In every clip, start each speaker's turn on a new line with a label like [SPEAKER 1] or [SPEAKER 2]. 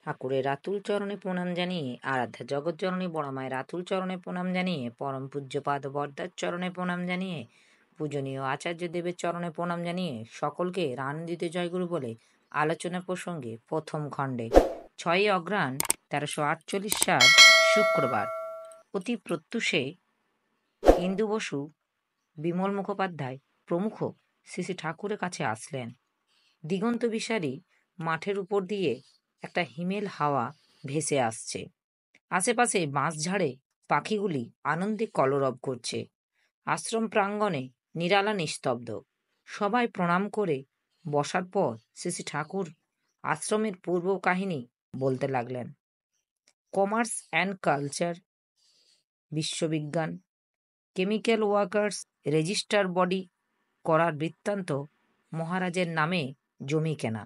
[SPEAKER 1] ঠাকুরের আতুল চরণে প্রণাম জানিয়ে, আরাধ্যা জগৎজননী বড় মায়ের আতুল চরণে প্রণাম জানিয়ে, পরম পূজ্যপাদ বরদার চরণে প্রণাম জানিয়ে, পূজনীয় আচার্য দেবের চরণে প্রণাম জানিয়ে সকলকে আনন্দিত জয়গুরু বলে আলোচনা প্রসঙ্গে প্রথম খণ্ডে 6ই অগ্রহায়ণ 1348 সাল শুক্রবার অতি প্রত্যুষে ইন্দু বসু, বিমল মুখোপাধ্যায় প্রমুখ শ্রী শ্রী ঠাকুরের কাছে আসলেন। দিগন্ত বিসারী মাঠের উপর দিয়ে একটা হিমেল হাওয়া ভেসে আসছে। আশেপাশে বাঁশঝাড়ে পাখিগুলি আনন্দে কলরব করছে। আশ্রম প্রাঙ্গণে নিরালা নিস্তব্ধ। সবাই প্রণাম করে বসার পর শ্রী শ্রী ঠাকুর আশ্রমের পূর্ব কাহিনী বলতে লাগলেন। কমার্স অ্যান্ড কালচার, বিশ্ববিজ্ঞান, কেমিক্যাল ওয়ার্কার্স রেজিস্টার বডি করার বৃত্তান্ত, মহারাজের নামে জমি কেনা,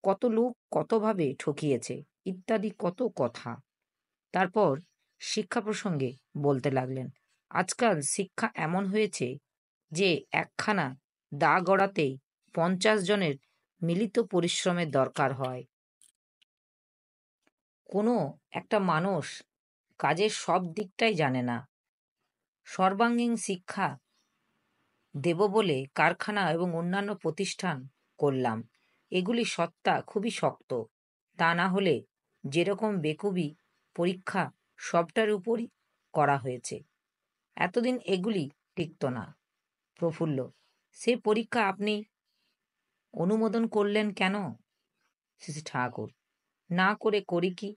[SPEAKER 1] কত লোক কতভাবে ঠকিয়েছে ইত্যাদি কত কথা। তারপর শিক্ষা প্রসঙ্গে বলতে লাগলেন। আজকাল শিক্ষা এমন হয়েছে যে একখানা দা গড়াতেই 50 জনের মিলিত পরিশ্রমের দরকার হয়। কোনো একটা মানুষ কাজের সব দিকটাই জানে না। সর্বাঙ্গীন শিক্ষা দেব বলে কারখানা এবং অন্যান্য প্রতিষ্ঠান করলাম। এগুলি সত্তা খুবই শক্ত। তা না হলে যেরকম বেকুবি পরীক্ষা সবটার উপরই করা হয়েছে, এতদিন এগুলি টিকত না। প্রফুল্ল: সে পরীক্ষা আপনি অনুমোদন করলেন কেন? শ্রী ঠাকুর: না করে করি কি?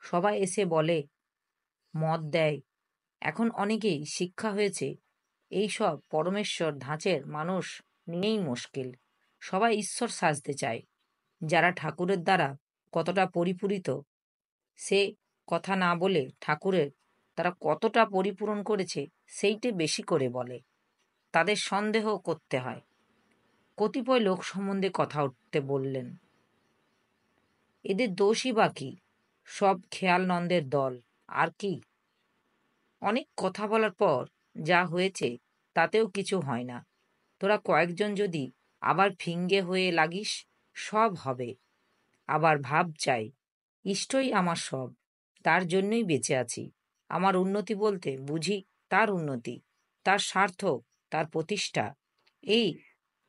[SPEAKER 1] সবাই এসে বলে, মত দেয়। এখন অনেকেই শিক্ষা হয়েছে এইসব পরমেশ্বর ধাঁচের মানুষ নিয়েই মুশকিল। সবাই ঈশ্বর সাজতে চায়। যারা ঠাকুরের দ্বারা কতটা পরিপূরিত সে কথা না বলে ঠাকুরের তারা কতটা পরিপূরণ করেছে সেইটে বেশি করে বলে। তাদের সন্দেহ করতে হয়। কতিপয় লোক সম্বন্ধে কথা উঠতে বললেন, এদের দোষই বা কি? সব খেয়াল নন্দের দল, আর কি? অনেক কথা বলার পর যা হয়েছে তাতেও কিছু হয় না। তোরা কয়েকজন যদি আবার ফিঙ্গে হয়ে লাগিস, সব হবে। আবার ভাব চাই, ইষ্টই আমার সব, তার জন্যই বেঁচে আছি। আমার উন্নতি বলতে বুঝি তার উন্নতি, তার সার্থক, তার প্রতিষ্ঠা। এই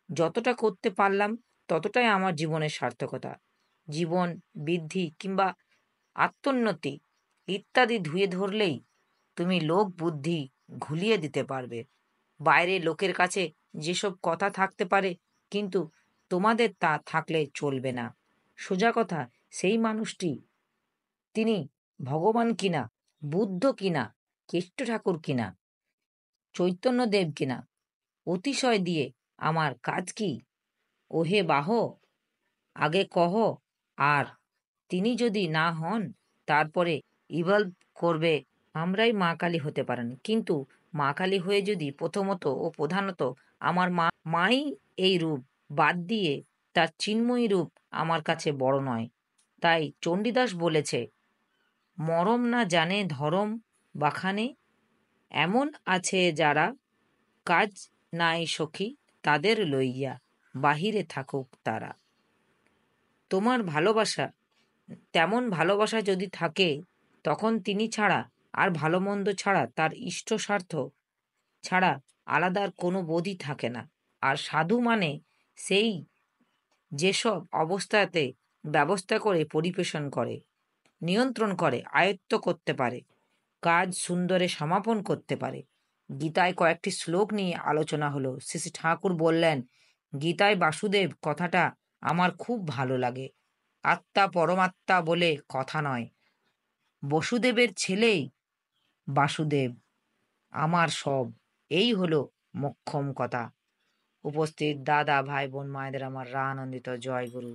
[SPEAKER 1] যতটা করতে পারলাম ততটাই আমার জীবনের সার্থকতা। জীবন বৃদ্ধি কিংবা আত্মোন্নতি ইত্যাদি ধুয়ে ধরলেই তুমি লোক বুদ্ধি ঘুলিয়ে দিতে পারবে। বাইরে লোকের কাছে যেসব কথা থাকতে পারে, কিন্তু তোমাদের তা থাকলে চলবে না। সোজা কথা, সেই মানুষটি তিনি ভগবান কিনা, বুদ্ধ কিনা, কেষ্ট ঠাকুর কিনা, চৈতন্যদেব কিনা, অতিশয় দিয়ে আমার কাজ কি? ওহে বাহ, আগে কহ। আর তিনি যদি না হন, তারপরে ইভলভ করবে আমরাই মা কালী হতে পারেন। কিন্তু মা কালী হয়ে যদি প্রথমত ও প্রধানত আমার মাই এই রূপ বাদ দিয়ে তার চিন্ময়ী রূপ আমার কাছে বড় নয়। তাই চণ্ডীদাস বলেছে, মরম না জানে ধরম বাখানে, এমন আছে যারা কাজ নাই সখী, তাদের লইয়া বাহিরে থাকুক তারা। তোমার ভালোবাসা, তেমন ভালোবাসা যদি থাকে, তখন তিনি ছাড়া আর ভালো মন্দ ছাড়া তার ইষ্ট স্বার্থ ছাড়া আলাদা আর কোনো বোধই থাকে না। আর সাধু মানে সেই যেসব অবস্থাতে ব্যবস্থা করে পরিবেশন করে, নিয়ন্ত্রণ করে, আয়ত্ত করতে পারে, কাজ সুন্দরে সমাপন করতে পারে। গীতায় কয়েকটি শ্লোক নিয়ে আলোচনা হলো। শ্রী শ্রী ঠাকুর বললেন, গীতায় বাসুদেব কথাটা আমার খুব ভালো লাগে। আত্মা পরমাত্মা বলে কথা নয়, বসুদেবের ছেলেই বাসুদেব, আমার সব, এই হলো মোক্ষম কথা। উপস্থিত দাদা, ভাই, বোন, মায়েদের আমার আনন্দিত জয় গুরু।